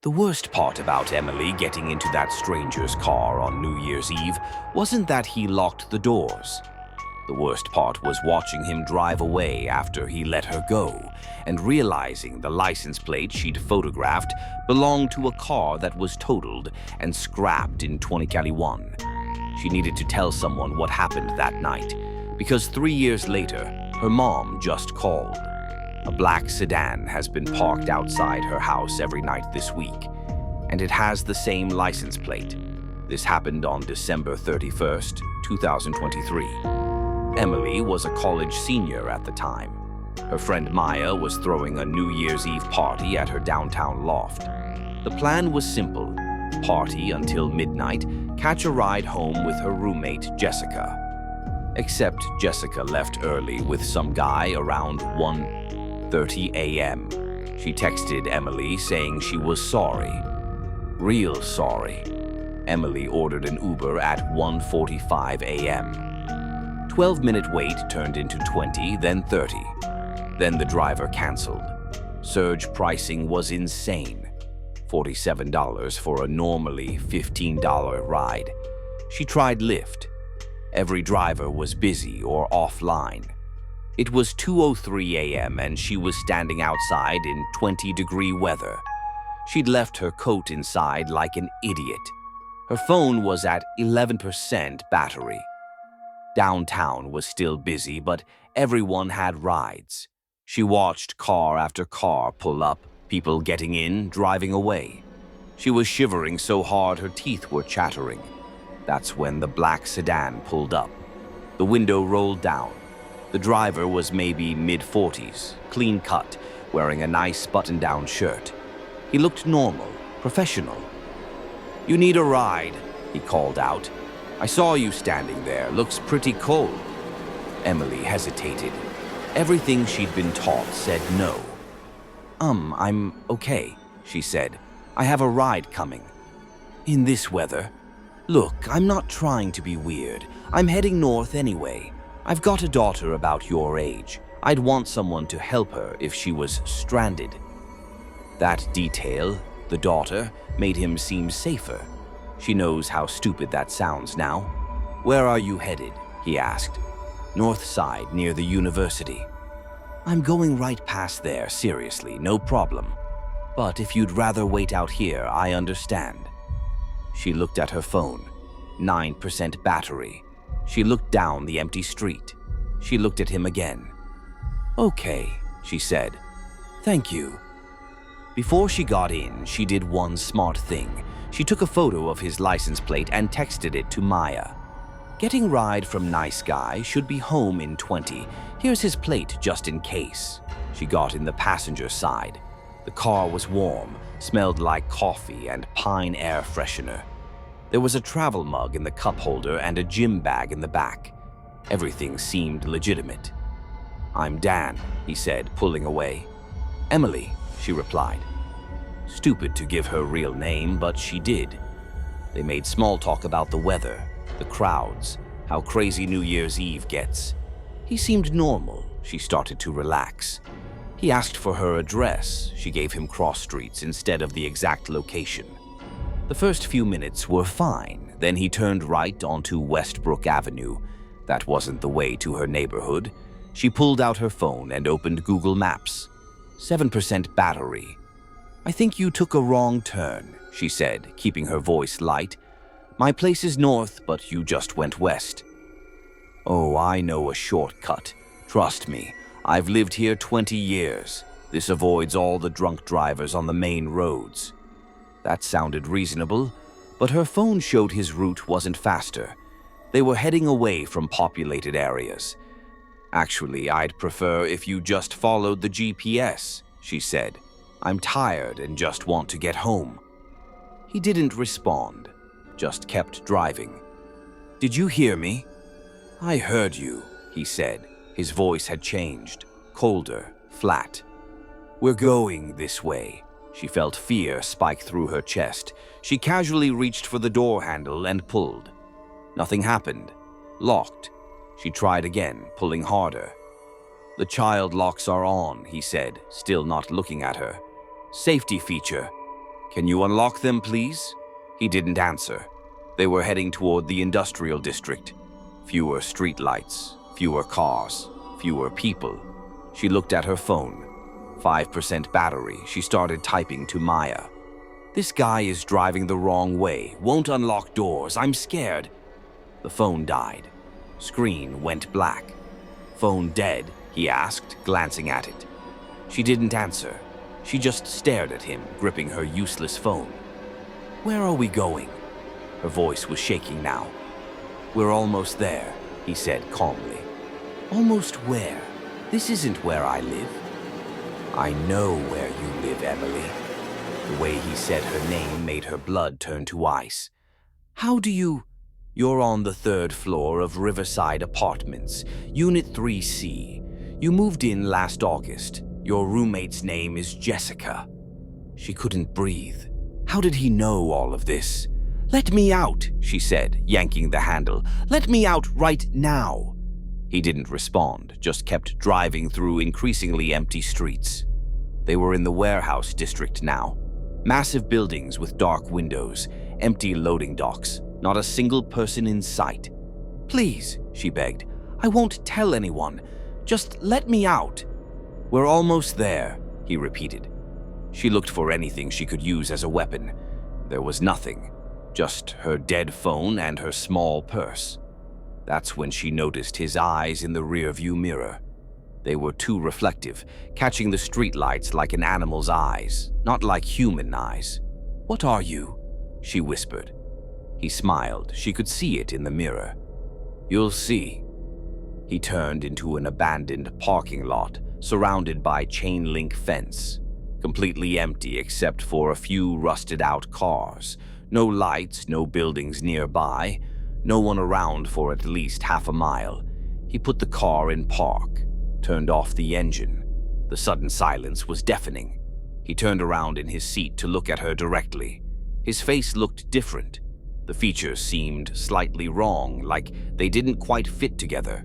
The worst part about Emily getting into that stranger's car on New Year's Eve wasn't that he locked the doors. The worst part was watching him drive away after he let her go and realizing the license plate she'd photographed belonged to a car that was totaled and scrapped in 2021. She needed to tell someone what happened that night because 3 years later, her mom just called. A black sedan has been parked outside her house every night this week, and it has the same license plate. This happened on December 31st, 2023. Emily was a college senior at the time. Her friend Maya was throwing a New Year's Eve party at her downtown loft. The plan was simple: party until midnight, catch a ride home with her roommate Jessica. Except Jessica left early with some guy around 1:30 a.m. She texted Emily saying she was sorry. Real sorry. Emily ordered an Uber at 1:45 a.m. 12-minute wait turned into 20, then 30. Then the driver canceled. Surge pricing was insane. $47 for a normally $15 ride. She tried Lyft. Every driver was busy or offline. It was 2:03 a.m. and she was standing outside in 20-degree weather. She'd left her coat inside like an idiot. Her phone was at 11% battery. Downtown was still busy, but everyone had rides. She watched car after car pull up, people getting in, driving away. She was shivering so hard her teeth were chattering. That's when the black sedan pulled up. The window rolled down. The driver was maybe mid-40s, clean cut, wearing a nice button-down shirt. He looked normal, professional. "You need a ride," he called out. "I saw you standing there. Looks pretty cold." Emily hesitated. Everything she'd been taught said no. I'm okay," she said. "I have a ride coming." "In this weather?" "Look, I'm not trying to be weird. I'm heading north anyway. I've got a daughter about your age. I'd want someone to help her if she was stranded." That detail, the daughter, made him seem safer. She knows how stupid that sounds now. "Where are you headed?" he asked. "North side, near the university." "I'm going right past there, seriously, no problem. But if you'd rather wait out here, I understand." She looked at her phone. 9% battery. She looked down the empty street. She looked at him again. "Okay," she said. "Thank you." Before she got in, she did one smart thing. She took a photo of his license plate and texted it to Maya. "Getting ride from nice guy, should be home in 20. Here's his plate just in case." She got in the passenger side. The car was warm, smelled like coffee and pine air freshener. There was a travel mug in the cup holder and a gym bag in the back. Everything seemed legitimate. "I'm Dan," he said, pulling away. "Emily," she replied. Stupid to give her real name, but she did. They made small talk about the weather, the crowds, how crazy New Year's Eve gets. He seemed normal. She started to relax. He asked for her address. She gave him cross streets instead of the exact location. The first few minutes were fine. Then he turned right onto Westbrook Avenue. That wasn't the way to her neighborhood. She pulled out her phone and opened Google Maps. 7% battery. "I think you took a wrong turn," she said, keeping her voice light. "My place is north, but you just went west." "Oh, I know a shortcut. Trust me, I've lived here 20 years. This avoids all the drunk drivers on the main roads." That sounded reasonable, but her phone showed his route wasn't faster. They were heading away from populated areas. "Actually, I'd prefer if you just followed the GPS," she said. "I'm tired and just want to get home." He didn't respond, just kept driving. "Did you hear me?" "I heard you," he said. His voice had changed, colder, flat. "We're going this way." She felt fear spike through her chest. She casually reached for the door handle and pulled. Nothing happened. Locked. She tried again, pulling harder. "The child locks are on," he said, still not looking at her. "Safety feature. Can you unlock them, please? He didn't answer. They were heading toward the industrial district. Fewer streetlights, fewer cars, fewer people. She looked at her phone. 5% battery. She started typing to Maya. This guy is driving the wrong way. Won't unlock doors. I'm scared. The phone died. Screen went black. Phone dead? He asked, glancing at it. She didn't answer. She just stared at him, gripping her useless phone. Where are we going? Her voice was shaking now. We're almost there, he said calmly. Almost where? This isn't where I live. I know where you live, Emily. The way he said her name made her blood turn to ice. How do you... You're on the 3rd floor of Riverside Apartments, Unit 3C. You moved in last August. Your roommate's name is Jessica. She couldn't breathe. How did he know all of this? Let me out, she said, yanking the handle. Let me out right now. He didn't respond, just kept driving through increasingly empty streets. They were in the warehouse district now. Massive buildings with dark windows, empty loading docks, not a single person in sight. Please, she begged. I won't tell anyone. Just let me out. We're almost there, he repeated. She looked for anything she could use as a weapon. There was nothing, just her dead phone and her small purse. That's when she noticed his eyes in the rearview mirror. They were too reflective, catching the streetlights like an animal's eyes, not like human eyes. What are you? She whispered. He smiled. She could see it in the mirror. You'll see. He turned into an abandoned parking lot, surrounded by chain-link fence. Completely empty except for a few rusted-out cars. No lights, no buildings nearby. No one around for at least half a mile. He put the car in park, turned off the engine. The sudden silence was deafening. He turned around in his seat to look at her directly. His face looked different. The features seemed slightly wrong, like they didn't quite fit together.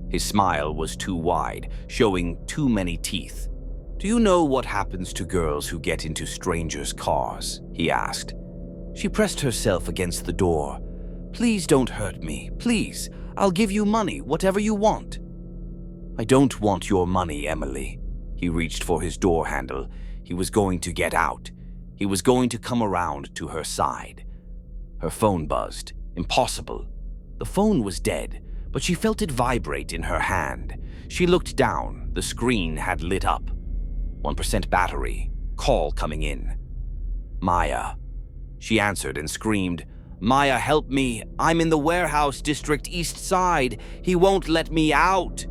His smile was too wide, showing too many teeth. Do you know what happens to girls who get into strangers' cars? He asked. She pressed herself against the door. Please don't hurt me, please. I'll give you money, whatever you want. I don't want your money, Emily. He reached for his door handle. He was going to get out. He was going to come around to her side. Her phone buzzed. Impossible. The phone was dead, but she felt it vibrate in her hand. She looked down. The screen had lit up. 1% battery. Call coming in. Maya. She answered and screamed, Maya, help me. I'm in the warehouse district east side. He won't let me out.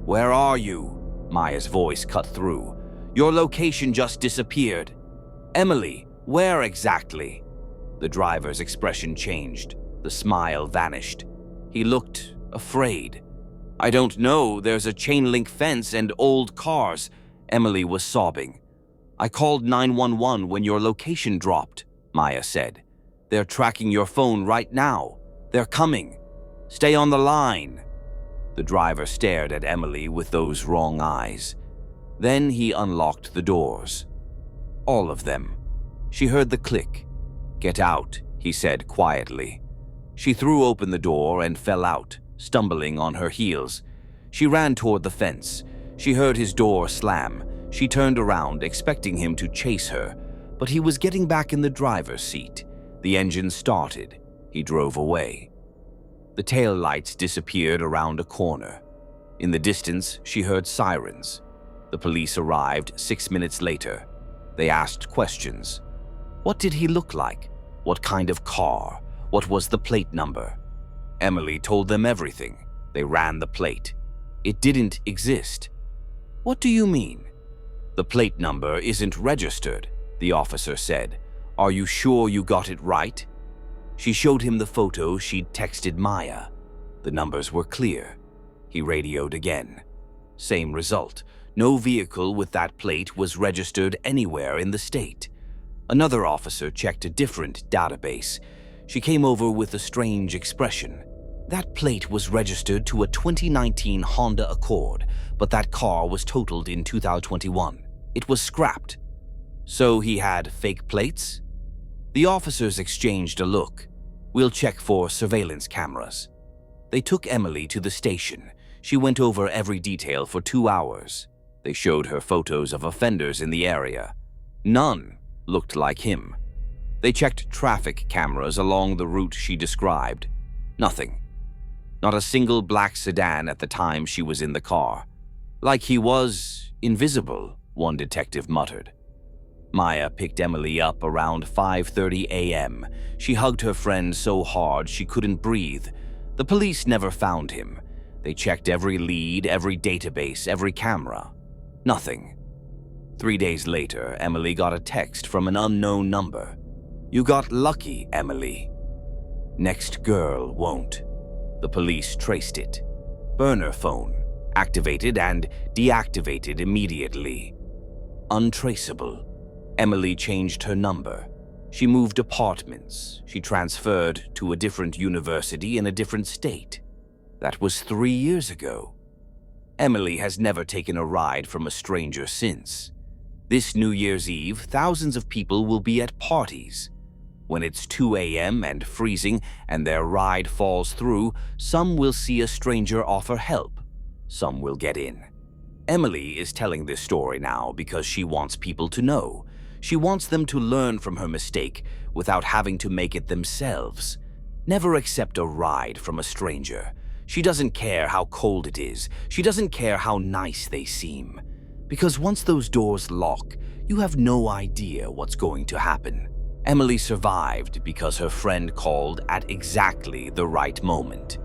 Where are you? Maya's voice cut through. Your location just disappeared. Emily, where exactly? The driver's expression changed. The smile vanished. He looked afraid. I don't know. There's a chain-link fence and old cars. Emily was sobbing. I called 911 when your location dropped, Maya said. They're tracking your phone right now. They're coming. Stay on the line. The driver stared at Emily with those wrong eyes. Then he unlocked the doors. All of them. She heard the click. Get out, he said quietly. She threw open the door and fell out, stumbling on her heels. She ran toward the fence. She heard his door slam. She turned around, expecting him to chase her, but he was getting back in the driver's seat. The engine started. He drove away. The tail lights disappeared around a corner. In the distance, she heard sirens. The police arrived 6 minutes later. They asked questions. What did he look like? What kind of car? What was the plate number? Emily told them everything. They ran the plate. It didn't exist. What do you mean? The plate number isn't registered, the officer said. Are you sure you got it right? She showed him the photo she'd texted Maya. The numbers were clear. He radioed again. Same result. No vehicle with that plate was registered anywhere in the state. Another officer checked a different database. She came over with a strange expression. That plate was registered to a 2019 Honda Accord, but that car was totaled in 2021. It was scrapped. So he had fake plates? The officers exchanged a look. "We'll check for surveillance cameras." They took Emily to the station. She went over every detail for 2 hours. They showed her photos of offenders in the area. None looked like him. They checked traffic cameras along the route she described. Nothing. Not a single black sedan at the time she was in the car. "Like he was invisible," one detective muttered. Maya picked Emily up around 5:30 a.m. She hugged her friend so hard she couldn't breathe. The police never found him. They checked every lead, every database, every camera. Nothing. 3 days later, Emily got a text from an unknown number. "You got lucky, Emily. Next girl won't." The police traced it. Burner phone. Activated and deactivated immediately. Untraceable. Emily changed her number. She moved apartments. She transferred to a different university in a different state. That was 3 years ago. Emily has never taken a ride from a stranger since. This New Year's Eve, thousands of people will be at parties. When it's 2 a.m. and freezing and their ride falls through, some will see a stranger offer help. Some will get in. Emily is telling this story now because she wants people to know. She wants them to learn from her mistake without having to make it themselves. Never accept a ride from a stranger. She doesn't care how cold it is. She doesn't care how nice they seem. Because once those doors lock, you have no idea what's going to happen. Emily survived because her friend called at exactly the right moment.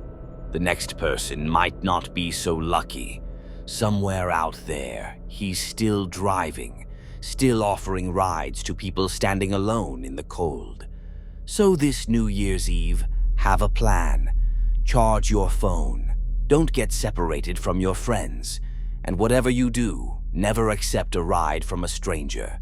The next person might not be so lucky. Somewhere out there, he's still driving, still offering rides to people standing alone in the cold. So this New Year's Eve, have a plan. Charge your phone. Don't get separated from your friends. And whatever you do, never accept a ride from a stranger.